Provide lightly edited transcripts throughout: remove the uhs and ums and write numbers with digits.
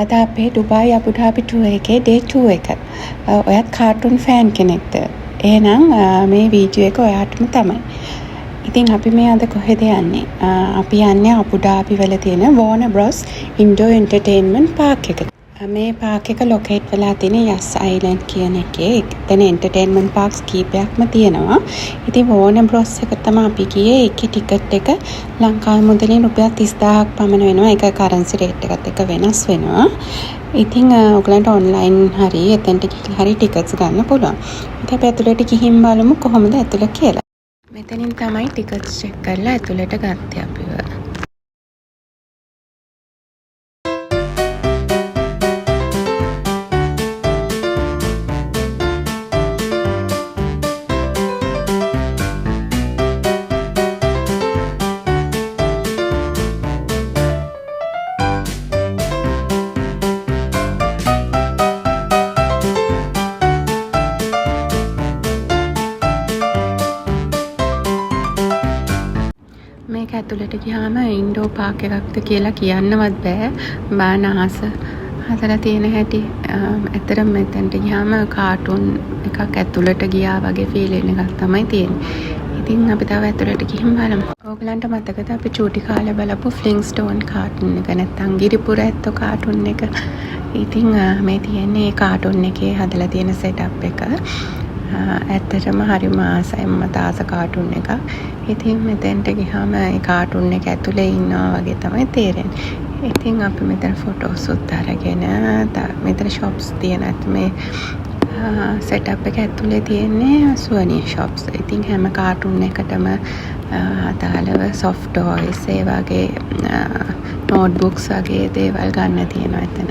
අද අපේ Dubai Abu Dhabi tour එකේ ඩේ 2 එක. ඔයත් කාටුන් ෆෑන් කෙනෙක්ද? එහෙනම් මේ වීඩියෝ එක ඔයාටම තමයි. ඉතින් අපි මේ අද කොහෙද යන්නේ? අපි යන්නේ අබුඩාබි වල තියෙන වෝනර් බ්‍රොස් ඉන්ඩෝර් එන්ටර්ටේන්මන්ට් පාක් එකට. මේ පාක් එක ලොකේට් වෙලා තියෙන යස් අයිලන්ඩ් කියන එකේ. එතන එන්ටර්ටේන්මන්ට් පාක්ස් කීපයක්ම තියෙනවා. ඉතින් වෝනර් බ්‍රොස් එක තමයි අපි ගියේ. ඒකේ ටිකට් එක ලංකාවේ මුදලින් රුපියල් 30000ක් පමණ වෙනවා. ඒක කරන්සි රේට් එකත් එක්ක වෙනස් වෙනවා. ඉතින් ඔයගලන්ට ඔන්ලයින් හරි එතනට ගිහින් හරි ටිකට්ස් ගන්න පුළුවන්. ඉතින් අපි ඇතුළට ගිහින් බලමු කොහොමද ඇතුළ කියලා. මෙතනින් තමයි ටිකට්ස් චෙක් කරලා ඇතුළට ගත්තේ අපිව. මේක ඇතුළට ගියාම ඉන්ඩෝර් පාක් එකක්ද කියලා කියන්නවත් බෑ. බාන අහස හදලා තියෙන හැටි. ඇත්තටම මෙතනට ගියාම කාටුන් එකක් ඇතුළට ගියා වගේ ෆීලින් එකක් තමයි තියෙන්නේ. ඉතින් අපි තව ඇතුළට ගිහින් බලමු. ඕගලන්ට මතකද අපි චූටි කාලේ බලපු ෆ්ලින්ස්ටෝන් කාටුන් එක නැත්නම් ගිරිපුර ඇත්තෝ කාටුන් එක. ඉතින් මේ තියෙන්නේ කාටුන් එකේ හදලා තියෙන සෙටප් එක. ඇත්තටම හරිම ආසයි මම තාස කාටුන් එකක්. ඉතින් මෙතෙන්ට ගියාම ඒ කාටුන් එක ඇතුලේ ඉන්නවා වගේ තමයි තේරෙන්නේ. ඉතින් අපි මෙතන ෆොටෝස් උත් අරගෙන මෙතන shops තියෙනත් මේ සෙටප් එක ඇතුලේ තියෙන්නේ සුවනීර් shops. ඉතින් හැම කාටුන් එකටම අදාළව soft toys ඒ වගේ notebooks වගේ දේවල් ගන්න තියෙනවා එතන.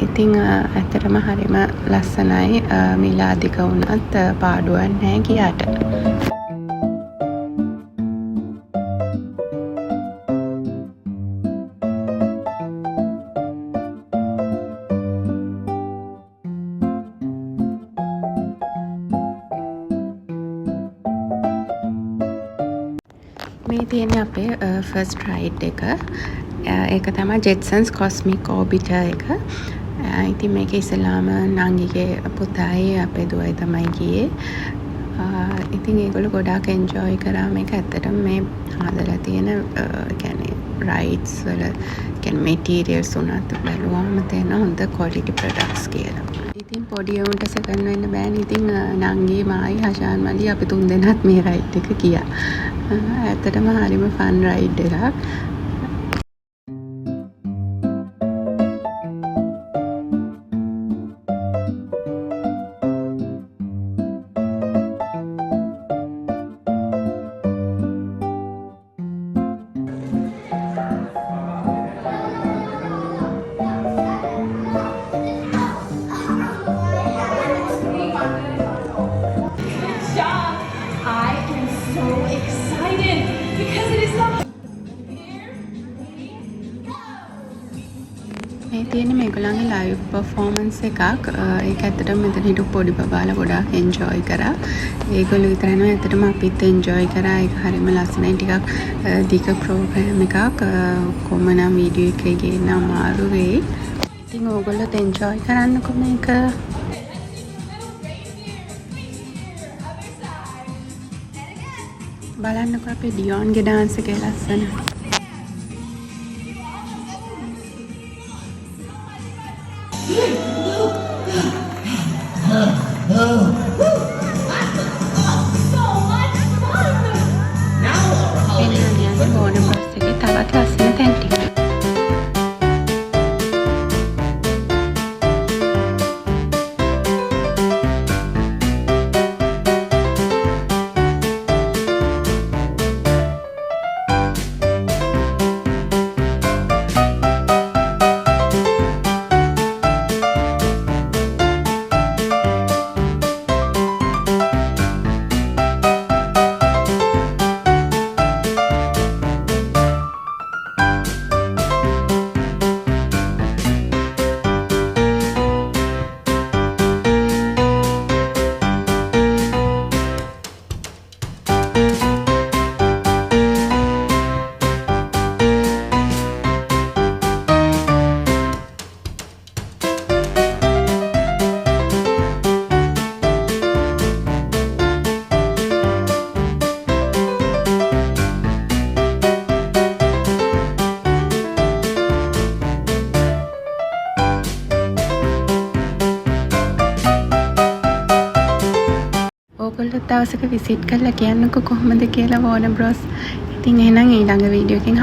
ඉතින් ඇත්තටම හරිම ලස්සනයි. මිල අධික වුණත් පාඩුවක් නැහැ ගියාට. මේ තියෙන්නේ අපේ ෆස්ට් රයිඩ් එක. ඒක තමයි ජෙට්සන්ස් කොස්මික් ඕබිටර් එක. ඉතින් මේක ඉස්සෙල්ලාම නංගිගේ පුතායි අපේ දුවයි තමයි ගියේ. ඉතින් ඒගොල්ලෝ ගොඩාක් එන්ජොයි කරා මේක. ඇත්තටම මේ හදලා තියෙන කියන්නේ රයිඩ්ස් වල කියන්නේ මැටීරියල්ස් උනත් බලුවාම තේන හොඳ ක්වොලිටි ප්‍රොඩක්ට්ස් කියලා. ඉතින් පොඩි උන්ට සෙකන්ඩ් වෙන්න බෑනේ. ඉතින් නංගි මායි හෂාන් මලි අපි තුන් දෙනාත් මේ රයිඩ් එක ගියා. ඇත්තටම හරිම ෆන් රයිඩ් එකක්. මේ තියෙන්නේ මේගොල්ලන්ගේ ලයිව් පර්ෆෝමන්ස් එකක්. ඒක ඇත්තටම මෙතන හිටපු පොඩි බබාලා ගොඩාක් එන්ජොයි කරා. ඒගොල්ලෝ විතරයි නෙවෙයි ඇත්තටම අපිත් එන්ජොයි කරා. ඒක හරිම ලස්සනයි. ටිකක් දිග ප්‍රෝග්‍රෑම් එකක්. කොහොම නම් වීඩියෝ එකේ ගේන්න අමාරු වෙයි. ඉතින් ඕගොල්ලෝත් එන්ජොයි කරන්නකෝ මේක. බලන්නකෝ අපේ ඩියෝන්ගේ ඩාන්ස් එකේ ලස්සන. වෝනර් බ්‍රොස් එකේ තවත් ලස්සන තැන් ටික. ඔයගොල්ලොත් දවසක විසිට් කරලා කියන්නකෝ කොහොමද කියලා වෝනර් බ්‍රොස්. ඉතින් එහෙනම් ඊළඟ වීඩියෝ එකෙන්